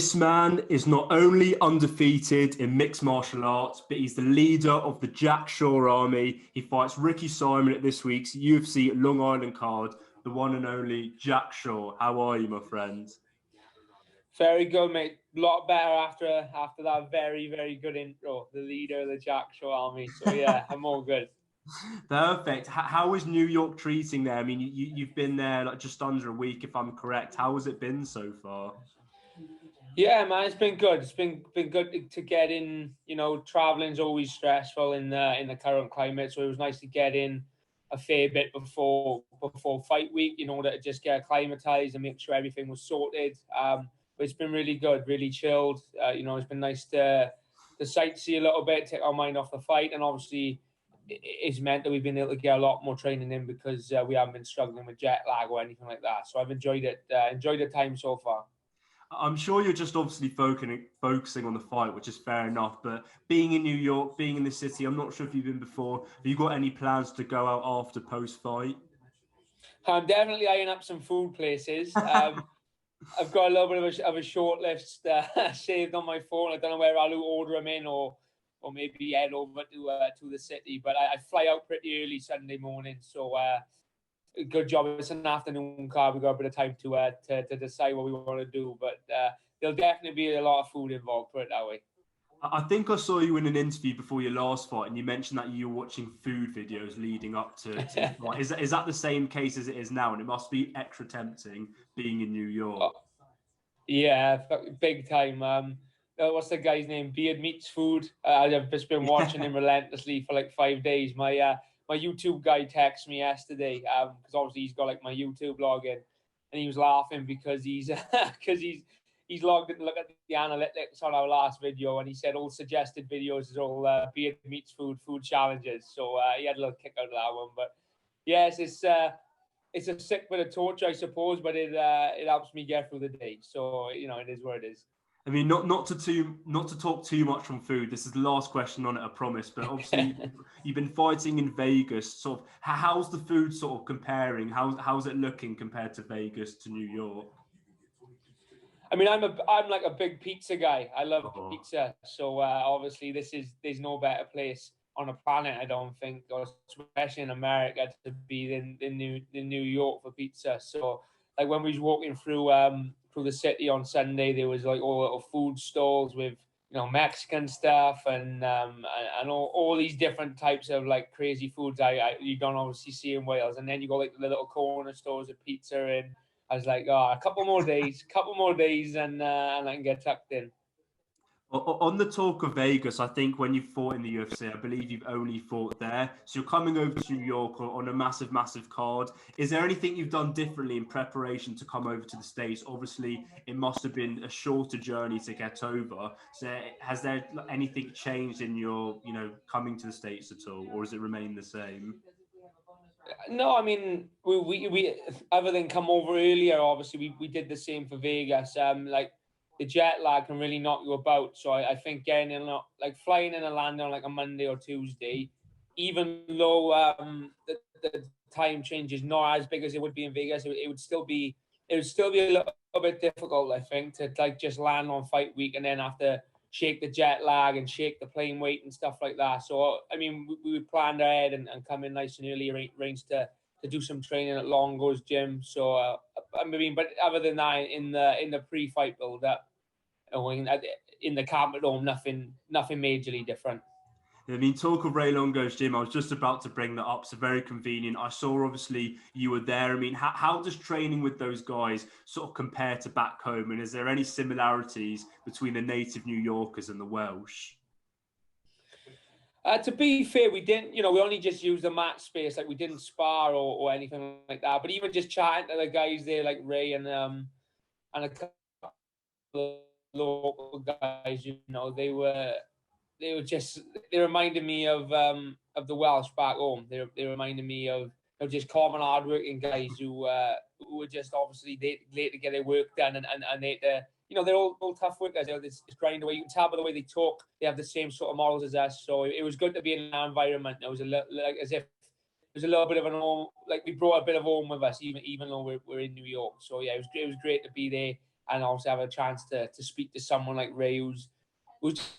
This man is not only undefeated in mixed martial arts, but he's the leader of the Jack Shore Army. He fights Ricky Simon at this week's UFC Long Island card, the one and only Jack Shore. How are you, my friend? Very good, mate. A lot better after that very, very good intro. The leader of the Jack Shore Army. So yeah, I'm all good. Perfect. How is New York treating there? I mean, you've been there like just under a week, if I'm correct. How has it been so far? Yeah, man, it's been good. It's been good to get in. You know, traveling's always stressful in the current climate, so it was nice to get in a fair bit before fight week in order to just get acclimatized and make sure everything was sorted. But it's been really good, really chilled. You know, it's been nice to sightsee a little bit, take our mind off the fight, and obviously it's meant that we've been able to get a lot more training in because we haven't been struggling with jet lag or anything like that. So I've enjoyed it. Enjoyed the time so far. I'm sure you're just obviously focusing on the fight, which is fair enough. But being in New York, being in the city, I'm not sure if you've been before. Have you got any plans to go out after post-fight? I'm definitely eyeing up some food places. I've got a little bit of a short list saved on my phone. I don't know where I'll order them in or maybe head over to the city. But I fly out pretty early Sunday morning, so good job. It's an afternoon car. We've got a bit of time to decide what we want to do. But there'll definitely be a lot of food involved, put it that way. I think I saw you in an interview before your last fight, and you mentioned that you were watching food videos leading up to the fight. Is that the same case as it is now? And it must be extra tempting being in New York. Yeah, big time. What's the guy's name? Beard Meats Food. I've just been watching him relentlessly for like 5 days. My YouTube guy texted me yesterday because obviously he's got like my YouTube login, and he was laughing because he's logged in to look at the analytics on our last video, and he said all suggested videos is all Beard Meats Food challenges. So he had a little kick out of that one. But yes, it's a sick bit of torture, I suppose, but it helps me get through the day. So you know, it is what it is. I mean, not to talk too much on food. This is the last question on it, I promise. But obviously, you've been fighting in Vegas. Sort of, how's the food sort of comparing? How's it looking compared to Vegas to New York? I mean, I'm like a big pizza guy. I love pizza. So obviously, there's no better place on the planet, I don't think, or especially in America, to be in New York for pizza. So like when we was walking through the city on Sunday, there was like all little food stalls with, you know, Mexican stuff and all these different types of like crazy foods you don't obviously see in Wales. And then you got like the little corner stores with pizza, and I was like, oh, a couple more days, and I can get tucked in. On the talk of Vegas, I think when you fought in the UFC, I believe you've only fought there. So you're coming over to New York on a massive, massive card. Is there anything you've done differently in preparation to come over to the States? Obviously, it must have been a shorter journey to get over. So has there anything changed in your, you know, coming to the States at all, or has it remained the same? No, I mean, we other than come over earlier, obviously we did the same for Vegas. Like the jet lag can really knock you about. So I think getting in, like flying in and landing on like a Monday or Tuesday, even though the time change is not as big as it would be in Vegas, it would still be a little bit difficult, I think, to like just land on fight week and then have to shake the jet lag and shake the plane weight and stuff like that. So I mean, we planned ahead and come in nice and early, arranged to do some training at Longo's gym. So I mean, but other than that, in the pre-fight build up, in the Capital Dome, nothing majorly different. I mean, talk of Ray Longo's gym, I was just about to bring that up, so very convenient. I saw, obviously, you were there. I mean, how does training with those guys sort of compare to back home? And is there any similarities between the native New Yorkers and the Welsh? To be fair, we didn't, you know, we only just used the mat space. Like, we didn't spar or anything like that. But even just chatting to the guys there, like Ray and a couple of local guys, you know, they reminded me of the Welsh back home. They reminded me of, you know, just common hardworking guys who were just obviously late to get their work done and they you know, they're all tough workers. They're this grind away. You can tell by the way they talk. They have the same sort of morals as us. So it was good to be in that environment. It was like as if it was a little bit of an home, like we brought a bit of home with us, even though we're in New York. So yeah, it was great to be there. and also have a chance to speak to someone like Ray, who's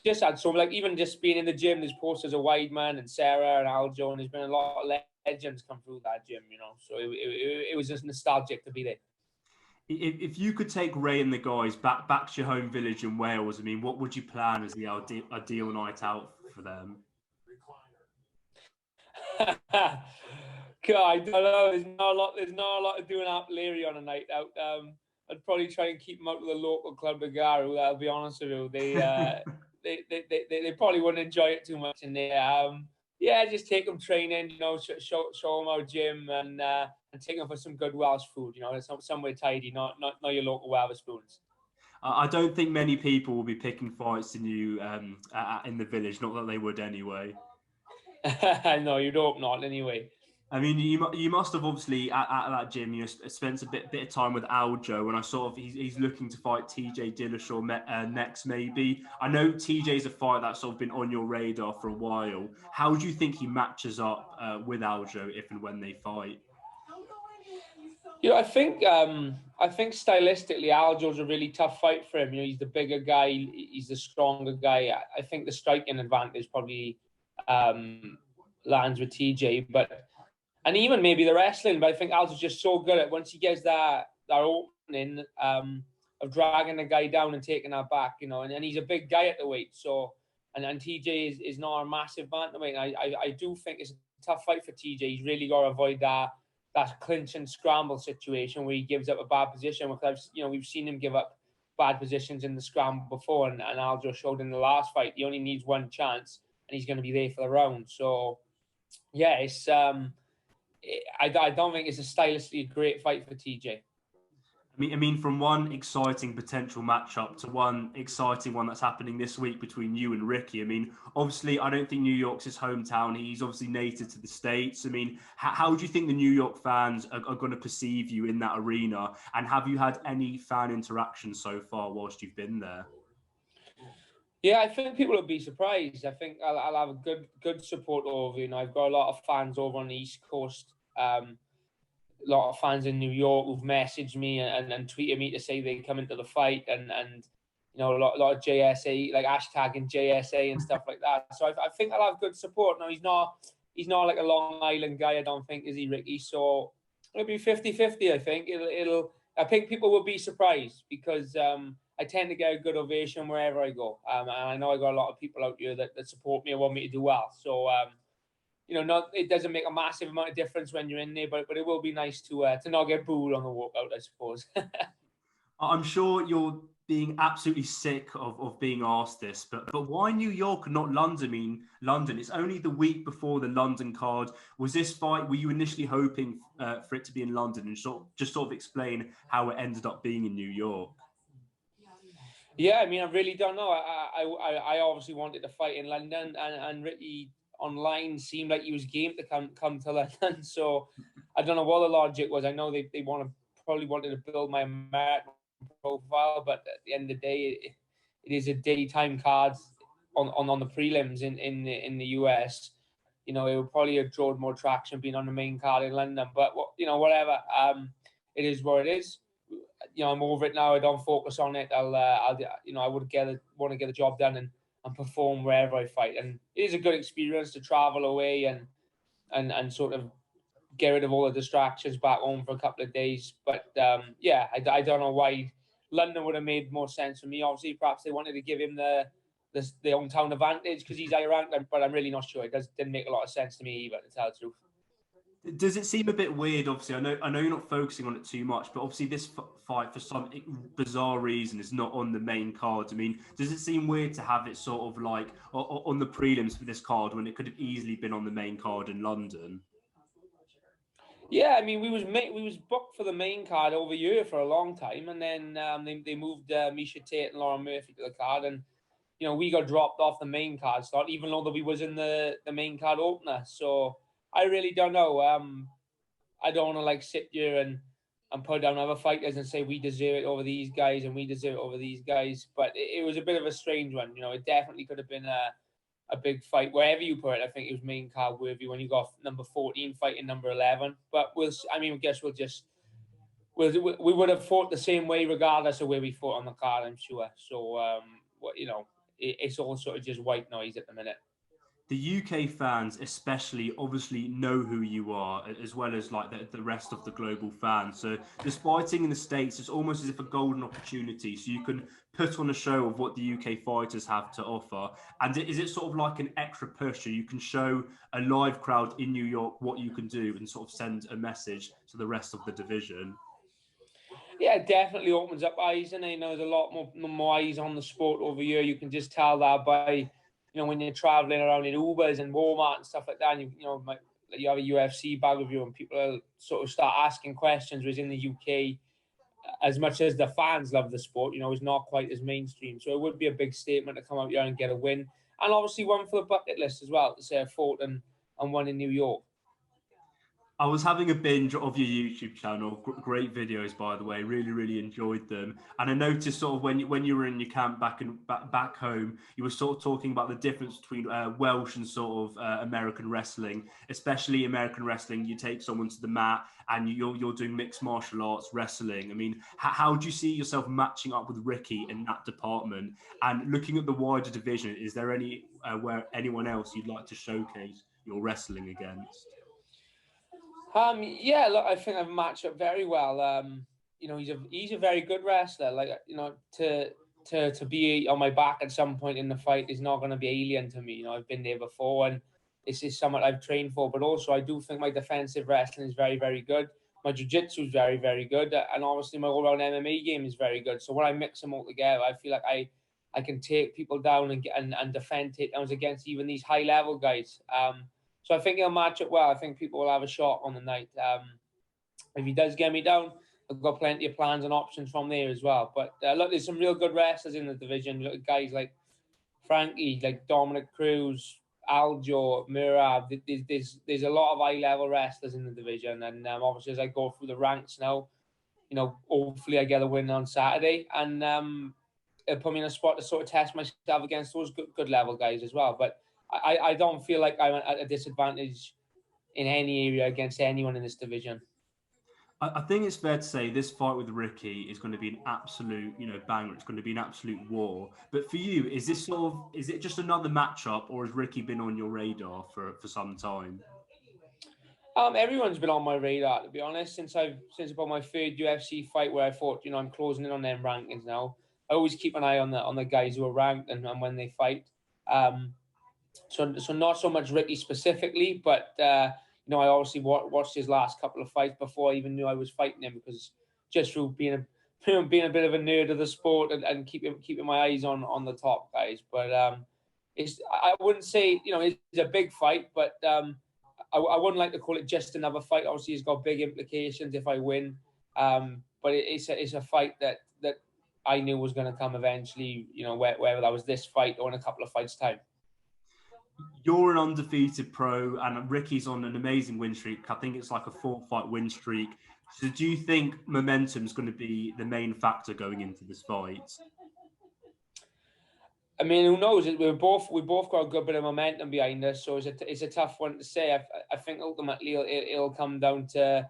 just had so, like, even just being in the gym, there's posters of Weidman and Sarah and Aljo, and there's been a lot of legends come through that gym, you know. So it was just nostalgic to be there. If you could take Ray and the guys back to your home village in Wales, I mean, what would you plan as the ideal night out for them? God, I don't know. There's not a lot of doing up Leary on a night out. I'd probably try and keep them out of the local club of Garu. I'll be honest with you. They probably wouldn't enjoy it too much in there. Yeah, just take them training, you know, show them our gym and take them for some good Welsh food. You know, it's somewhere tidy, not your local Wetherspoons. I don't think many people will be picking fights in you in the village. Not that they would anyway. No, you'd hope not anyway. I mean, you must have obviously at that gym, you know, spent a bit of time with Aljo, and I sort of he's looking to fight TJ Dillashaw next, maybe. I know TJ's a fight that's sort of been on your radar for a while. How do you think he matches up with Aljo if and when they fight? You know, I think stylistically, Aljo's a really tough fight for him. You know, he's the bigger guy, he's the stronger guy. I think the striking advantage probably lands with TJ, and even maybe the wrestling. But I think Aljo's just so good at once he gets that opening of dragging the guy down and taking that back. You know, and he's a big guy at the weight. So and TJ is not a massive bantamweight. I do think it's a tough fight for TJ. He's really got to avoid that clinch and scramble situation where he gives up a bad position. Because we've seen him give up bad positions in the scramble before, and Aljo showed in the last fight he only needs one chance and he's going to be there for the round. So yeah, it's I don't think it's a stylistically great fight for TJ. I mean, from one exciting potential matchup to one exciting one that's happening this week between you and Ricky. I mean, obviously, I don't think New York's his hometown. He's obviously native to the States. I mean, how do you think the New York fans are going to perceive you in that arena? And have you had any fan interaction so far whilst you've been there? Yeah, I think people will be surprised. I think I'll have a good support over. You know, I've got a lot of fans over on the East Coast. A lot of fans in New York who've messaged me and tweeted me to say they come into the fight, and you know, a lot of JSA, like hashtagging JSA and stuff like that. So I think I'll have good support. Now he's not like a Long Island guy, I don't think, is he, Ricky? So it'll be 50-50. I think I think people will be surprised because I tend to get a good ovation wherever I go, and I know I got a lot of people out here that support me and want me to do well. So you know, it doesn't make a massive amount of difference when you're in there, but it will be nice to not get booed on the walkout, I suppose. I'm sure you're being absolutely sick of being asked this, but why New York and not London? I mean, London, it's only the week before the London card. Was this fight, were you initially hoping for it to be in London? And just sort of explain how it ended up being in New York. Yeah, I mean, I really don't know. I obviously wanted to fight in London, and Ricky online seemed like he was game to come to London. So I don't know what the logic was. I know they probably wanted to build my American profile, but at the end of the day, it is a daytime card on the prelims in the US. You know, it would probably have drawn more traction being on the main card in London. But you know, whatever. It is what it is. You know, I'm over it now. I don't focus on it. I'll you know, I want to get the job done and perform wherever I fight. And it is a good experience to travel away and sort of get rid of all the distractions back home for a couple of days. But yeah, I don't know why London would have made more sense for me. Obviously, perhaps they wanted to give him the hometown advantage because he's Irish, but I'm really not sure. It didn't make a lot of sense to me either, to tell the truth. Does it seem a bit weird? Obviously, I know you're not focusing on it too much, but obviously this fight, for some bizarre reason, is not on the main card. I mean, does it seem weird to have it sort of like on the prelims for this card when it could have easily been on the main card in London? Yeah, I mean, we was booked for the main card over here for a long time, and then they moved Misha Tate and Lauren Murphy to the card, and you know, we got dropped off the main card slot, even though we was in the main card opener. So I really don't know. I don't want to like sit here and put down other fighters and say we deserve it over these guys and we deserve it over these guys. But it was a bit of a strange one. You know, it definitely could have been a big fight wherever you put it. I think it was main card worthy when you got number 14 fighting number 11. But I guess we'll we would have fought the same way regardless of where we fought on the card, I'm sure. So, you know, it's all sort of just white noise at the minute. The UK fans especially obviously know who you are, as well as like the rest of the global fans. So this fighting in the States is almost as if a golden opportunity. So you can put on a show of what the UK fighters have to offer. And is it sort of like an extra push? So you can show a live crowd in New York what you can do and sort of send a message to the rest of the division? Yeah, it definitely opens up eyes, and there's a lot more eyes on the sport over here. You can just tell that by, when you're traveling around in Ubers and Walmart and stuff like that, and you have a UFC bag of you, and people will sort of start asking questions. Whereas in the UK, as much as the fans love the sport, it's not quite as mainstream. So it would be a big statement to come out here and get a win, and obviously one for the bucket list as well, to say I fought and won in New York. I was having a binge of your YouTube channel. Great videos, by the way. Really, really enjoyed them. And I noticed sort of when you were in your camp back home, you were sort of talking about the difference between Welsh and sort of American wrestling. Especially American wrestling, you take someone to the mat and you're doing mixed martial arts wrestling. I mean, how do you see yourself matching up with Ricky in that department? And looking at the wider division, is there where anyone else you'd like to showcase your wrestling against? Yeah, look, I think I've matched up very well. He's a very good wrestler. Like, to be on my back at some point in the fight is not going to be alien to me. I've been there before, and this is something I've trained for. But also, I do think my defensive wrestling is very, very good. My jiu-jitsu is very, very good, and obviously my all-round MMA game is very good. So when I mix them all together, I feel like I can take people down and defend takedowns against even these high-level guys. So I think he'll match it well. I think people will have a shot on the night. If he does get me down, I've got plenty of plans and options from there as well. But look, there's some real good wrestlers in the division. Look at guys like Frankie, like Dominic Cruz, Aljo, Murad. There's a lot of high-level wrestlers in the division. And obviously, as I go through the ranks now, hopefully I get a win on Saturday. And it'll put me in a spot to sort of test myself against those good level guys as well. But I don't feel like I'm at a disadvantage in any area against anyone in this division. I think it's fair to say this fight with Ricky is going to be an absolute, banger. It's going to be an absolute war. But for you, is it just another matchup, or has Ricky been on your radar for some time? Everyone's been on my radar, to be honest, since about my third UFC fight where I thought, I'm closing in on them rankings now. I always keep an eye on the guys who are ranked and when they fight. So not so much Ricky specifically, but I obviously watched his last couple of fights before I even knew I was fighting him, because just through being a bit of a nerd of the sport and keeping my eyes on the top guys. But I wouldn't say it's a big fight, but I wouldn't like to call it just another fight. Obviously, it's got big implications if I win. But it's a fight that I knew was going to come eventually. Whether that was this fight or in a couple of fights' time. You're an undefeated pro, and Ricky's on an amazing win streak. I think it's like a 4-fight win streak. So do you think momentum is going to be the main factor going into this fight? I mean, who knows? We both got a good bit of momentum behind us, so it's a tough one to say. I think ultimately it'll come down to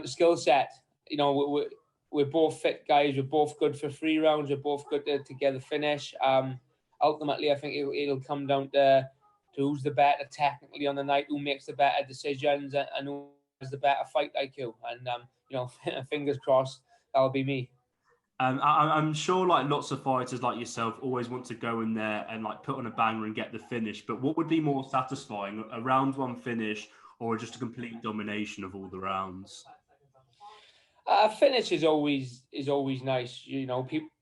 skill set. We're both fit guys. We're both good for 3 rounds. We're both good to get the finish. Ultimately, I think it'll come down to who's the better technically on the night, who makes the better decisions, and who has the better fight IQ. And fingers crossed, that'll be me. I'm sure like lots of fighters like yourself always want to go in there and like put on a banger and get the finish. But what would be more satisfying, a round 1 finish or just a complete domination of all the rounds? Finish is always nice.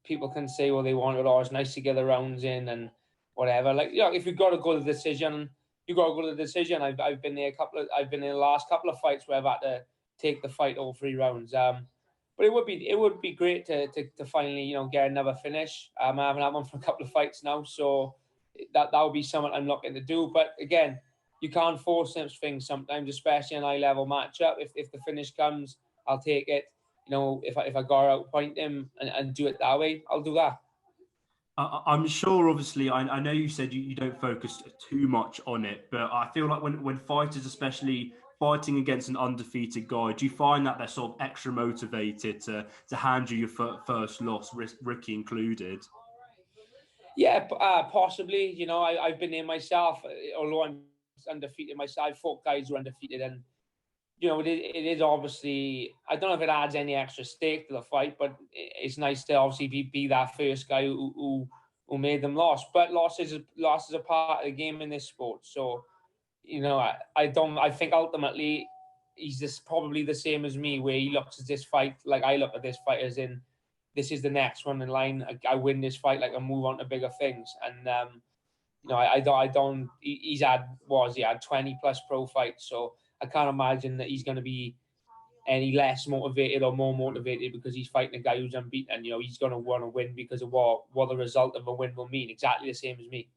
People can say what they want, but it's nice to get the rounds in and whatever. Like, if you've got to go to the decision, you got to go to the decision. I've been there I've been in the last couple of fights where I've had to take the fight all 3 rounds. But it would be great to finally get another finish. I haven't had one for a couple of fights now, so that would be something I'm looking to do. But again, you can't force those things sometimes, especially in a high-level matchup. If the finish comes, I'll take it. If I go out, point him and do it that way, I'll do that. I'm sure, obviously, I know you said you don't focus too much on it, but I feel like when fighters especially fighting against an undefeated guy, do you find that they're sort of extra motivated to hand you your first loss, Ricky included? Yeah, possibly. You know, I've been there myself, although I'm undefeated myself. I fought guys who are undefeated, and you know, it is obviously, I don't know if it adds any extra stake to the fight, but it's nice to obviously be that first guy who made them lost. But losses are part of the game in this sport. So, you know, I think ultimately he's just probably the same as me, where he looks at this fight like I look at this fight as in, this is the next one in line. I win this fight, like I move on to bigger things. And you know, I don't. He's had 20 plus pro fights, so I can't imagine that he's going to be any less motivated or more motivated because he's fighting a guy who's unbeaten. You know, he's going to want to win because of what the result of a win will mean. Exactly the same as me.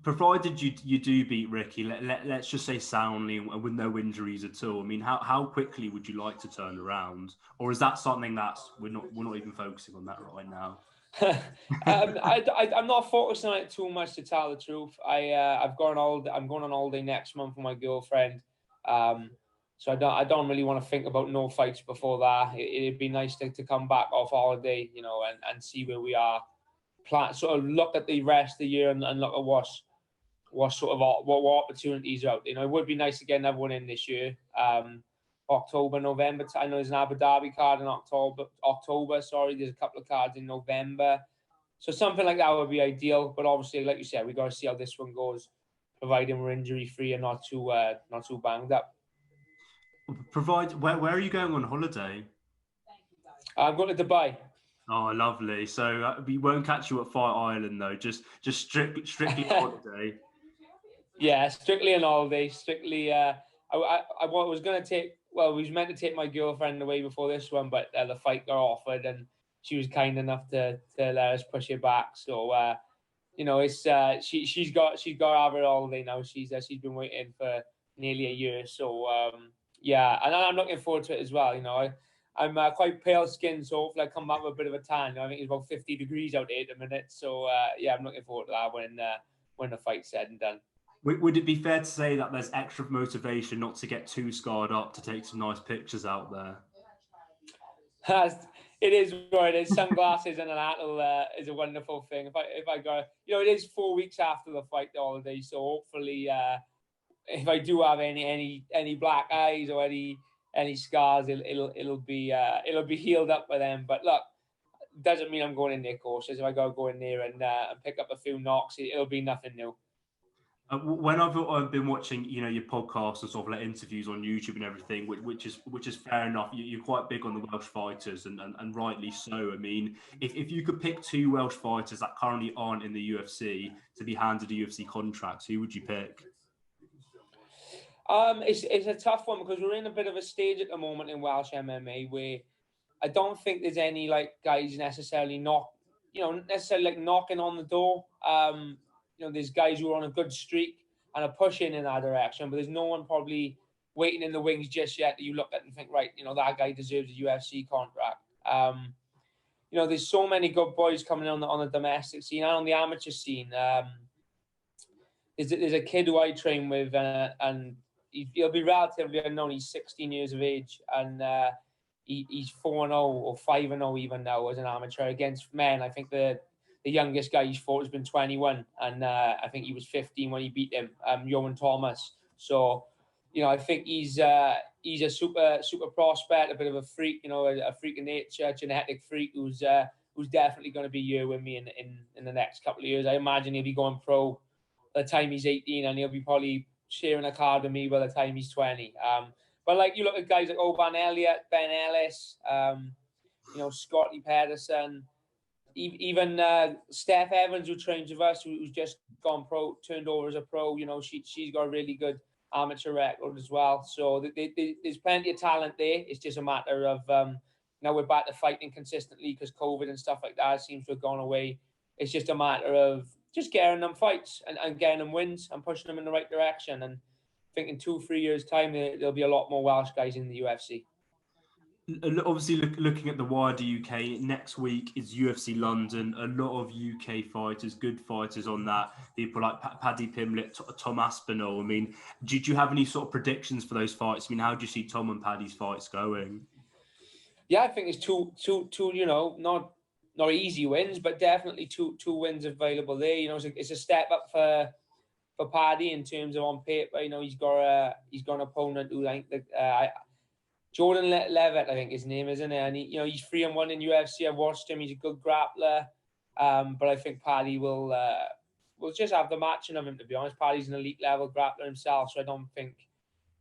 Provided you do beat Ricky, let's just say soundly and with no injuries at all. I mean, how quickly would you like to turn around, or is that something that's we're not even focusing on that right now? I'm not focusing on it too much, to tell the truth. I'm going on holiday next month with my girlfriend, so I don't really want to think about no fights before that. It'd be nice to come back off holiday, you know, and see where we are. Sort of look at the rest of the year and look at what opportunities are out. You know, it would be nice to get another one in this year. October, November. I know there's an Abu Dhabi card in October. Sorry, there's a couple of cards in November. So something like that would be ideal. But obviously, like you said, we got to see how this one goes, providing we're injury free and not too banged up. Where are you going on holiday? I'm going to Dubai. Oh, lovely. So we won't catch you at Fight Island though. Just strictly holiday. Yeah, strictly an holiday. Strictly. I was going to take. Well, we was meant to take my girlfriend away before this one, but the fight got offered, and she was kind enough to let us push it back. So, you know, it's she's got to have her holiday now. She's been waiting for nearly a year. So, yeah, and I'm looking forward to it as well. You know, I'm quite pale skinned, so hopefully I come back with a bit of a tan. I think it's about 50 degrees out here at the minute. So, yeah, I'm looking forward to that when the fight's said and done. Would it be fair to say that there's extra motivation not to get too scarred up to take some nice pictures out there? It is right. It's sunglasses and an attle is a wonderful thing. If I go, you know, it is 4 weeks after the fight, the holiday. So hopefully, if I do have any black eyes or any scars, it'll be healed up by them. But look, doesn't mean I'm going in there cautious. If I go in there and pick up a few knocks, it'll be nothing new. When I've been watching, you know, your podcast and sort of like interviews on YouTube and everything, which is fair enough. You're quite big on the Welsh Fighters, and rightly so. I mean, if you could pick two Welsh fighters that currently aren't in the UFC to be handed a UFC contract, who would you pick? It's a tough one because we're in a bit of a stage at the moment in Welsh MMA where I don't think there's any like guys necessarily knocking on the door. You know, there's guys who are on a good streak and are pushing in that direction, but there's no one probably waiting in the wings just yet that you look at and think, right, you know, that guy deserves a UFC contract. You know, there's so many good boys coming on the domestic scene and on the amateur scene. There's a kid who I train with, and he'll be relatively unknown. He's 16 years of age, and he's 4-0 or 5-0 even now as an amateur against men. I think the youngest guy he's fought has been 21, and I think he was 15 when he beat him, Johan Thomas. So, you know, I think he's a super prospect, a bit of a freak, you know, a freak of nature, genetic freak who's definitely going to be here with me in the next couple of years. I imagine he'll be going pro by the time he's 18, and he'll be probably sharing a card with me by the time he's 20. But like you look at guys like Oban Elliott, Ben Ellis, you know, Scotty Pedersen. Even Steph Evans, who trains with us, who's just gone pro, turned over as a pro, you know, she's got a really good amateur record as well. So there's plenty of talent there. It's just a matter of now we're back to fighting consistently because COVID and stuff like that seems to have gone away. It's just a matter of just getting them fights and getting them wins and pushing them in the right direction. And I think in 2-3 years' time, there'll be a lot more Welsh guys in the UFC. Obviously, looking at the wider UK, next week is UFC London. A lot of UK fighters, good fighters on that. People like Paddy Pimblett, Tom Aspinall. I mean, do you have any sort of predictions for those fights? I mean, how do you see Tom and Paddy's fights going? Yeah, I think it's two, you know, not easy wins, but definitely two wins available there. You know, it's a step up for Paddy in terms of on paper. You know, he's got an opponent who Jordan Levitt, I think his name, isn't it? And you know, he's 3-1 in UFC. I've watched him. He's a good grappler. But I think Paddy will just have the matching of him, to be honest. Paddy's an elite level grappler himself, so I don't think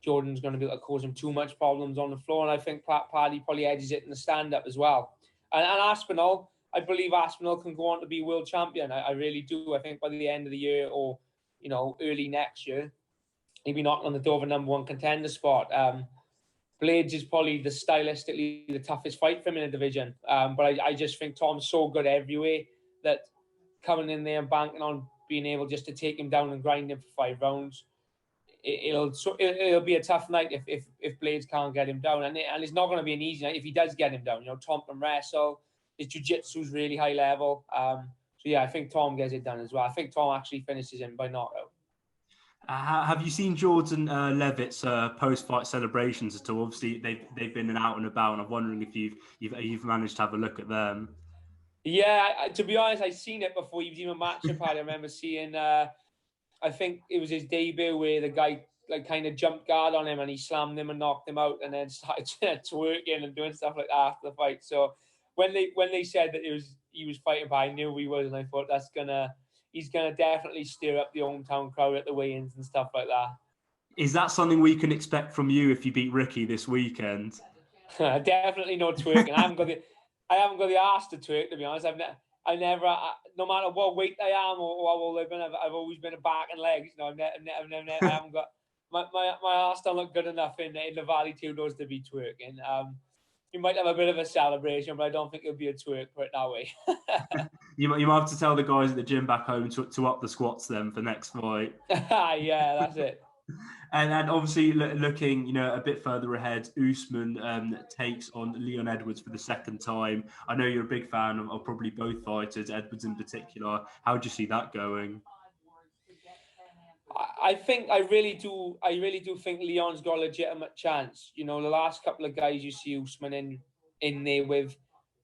Jordan's going to be able to cause him too much problems on the floor. And I think Paddy probably edges it in the stand-up as well. And Aspinall, I believe Aspinall can go on to be world champion. I really do. I think by the end of the year or, you know, early next year, he'll be knocking on the door of a #1 contender spot. Blades is probably stylistically the toughest fight for him in the division. But I just think Tom's so good everywhere that coming in there and banking on being able just to take him down and grind him for 5 rounds, it'll be a tough night if Blades can't get him down. And it's not going to be an easy night if he does get him down. You know, Tom can wrestle. His jiu-jitsu's really high level. So, yeah, I think Tom gets it done as well. I think Tom actually finishes him by knockout. Have you seen Jordan Levitt's post-fight celebrations at all? Obviously, they've been out and about, and I'm wondering if you've managed to have a look at them. Yeah, to be honest, I've seen it before he was even matching Paddy. I remember seeing, I think it was his debut where the guy like kind of jumped guard on him and he slammed him and knocked him out, and then started twerking and doing stuff like that after the fight. So when they said that he was fighting Paddy, I knew he was, and I thought he's gonna definitely stir up the hometown crowd at the weigh-ins and stuff like that. Is that something we can expect from you if you beat Ricky this weekend? Definitely no twerking. I haven't got the arse to twerk, to be honest. I never, no matter what weight I am or how old I've been, I've always been a back and legs. You know, I haven't got my arse don't look good enough in the Valley Tudors to be twerking. You might have a bit of a celebration, but I don't think it'll be a twerk, put it that way. You might have to tell the guys at the gym back home to up the squats then for next fight. Yeah, that's it. And obviously looking, you know, a bit further ahead, Usman takes on Leon Edwards for the second time. I know you're a big fan of probably both fighters, Edwards in particular. How do you see that going? I really do think Leon's got a legitimate chance. You know, the last couple of guys you see Usman in there with,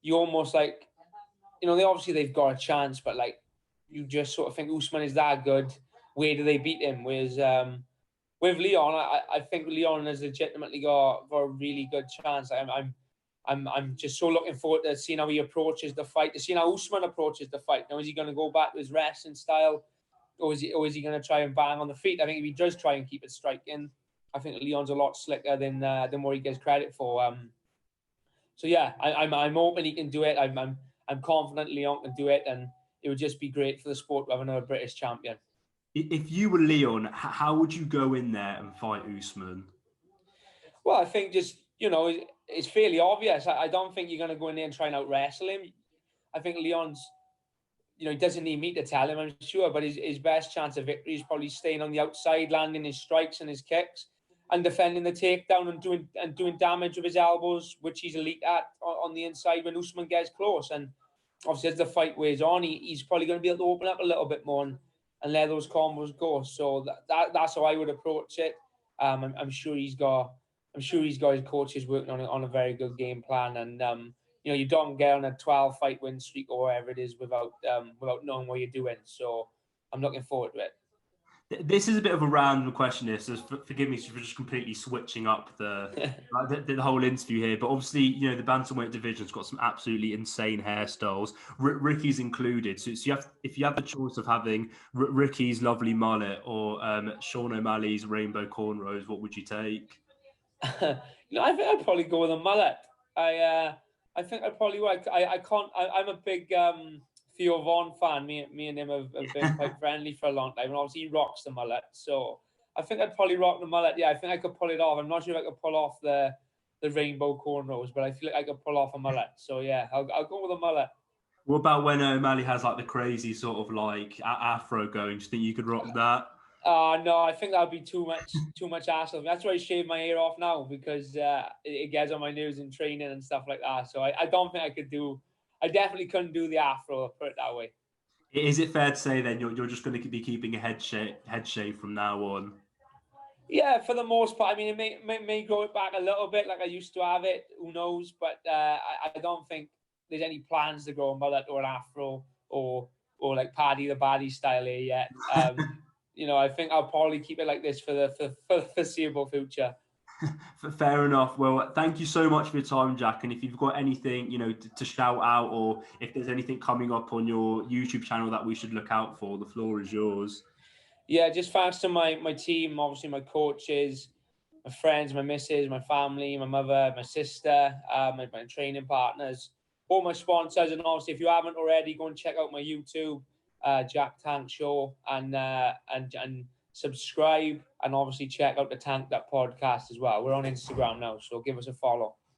you almost like, you know, they've got a chance, but like you just sort of think Usman is that good. Where do they beat him? Whereas with Leon, I think Leon has legitimately got a really good chance. I'm just so looking forward to seeing how he approaches the fight, to seeing how Usman approaches the fight. Now, is he going to go back to his wrestling style, or is he going to try and bang on the feet? I think if he does try and keep it striking, I think Leon's a lot slicker than what he gets credit for. So yeah, I'm hoping he can do it. I'm confident Leon can do it, and it would just be great for the sport to have another British champion. If you were Leon, how would you go in there and fight Usman? Well, I think just, you know, it's fairly obvious. I don't think you're going to go in there and try and out-wrestle him. I think Leon's, you know, he doesn't need me to tell him, I'm sure, but his best chance of victory is probably staying on the outside, landing his strikes and his kicks, and defending the takedown and doing damage with his elbows, which he's elite at on the inside when Usman gets close. And obviously, as the fight wears on, he's probably going to be able to open up a little bit more and let those combos go. So that's how I would approach it. I'm sure he's got his coaches working on a very good game plan. And you know, you don't get on a 12-fight win streak or whatever it is without knowing what you're doing. So I'm looking forward to it. This is a bit of a random question here, so forgive me for just completely switching up the whole interview here. But obviously, you know, the bantamweight division's got some absolutely insane hairstyles, Ricky's included. So if you have the choice of having Ricky's lovely mullet or Sean O'Malley's rainbow cornrows, what would you take? You know, I think I'd probably go with a mullet. I think I probably would. I'm a big Theo Von fan. Me and him have been quite friendly for a long time, and obviously he rocks the mullet. So I think I'd probably rock the mullet. Yeah, I think I could pull it off. I'm not sure if I could pull off the rainbow cornrows, but I feel like I could pull off a mullet. So yeah, I'll go with a mullet. What about when O'Malley has like the crazy sort of like afro going? Do you think you could rock that? No, I think that'd be too much hassle. That's why I shave my hair off now, because it gets on my nerves in training and stuff like that. So I don't think I definitely couldn't do the afro, put it that way. Is it fair to say then you're just going to be keeping a head shave from now on? Yeah, for the most part. I mean, it may grow it back a little bit, like I used to have it. Who knows? But I don't think there's any plans to grow a mullet or an afro or like Paddy the Baddy style here yet. I think I'll probably keep it like this for the foreseeable future. Fair enough. Well, thank you so much for your time, Jack. And if you've got anything, to shout out, or if there's anything coming up on your YouTube channel that we should look out for, the floor is yours. Yeah, just thanks to my team, obviously my coaches, my friends, my missus, my family, my mother, my sister, my training partners, all my sponsors. And obviously, if you haven't already, go and check out my YouTube, Jack Tank Show, and subscribe, and obviously check out the Tank That podcast as well. We're on Instagram now, so give us a follow.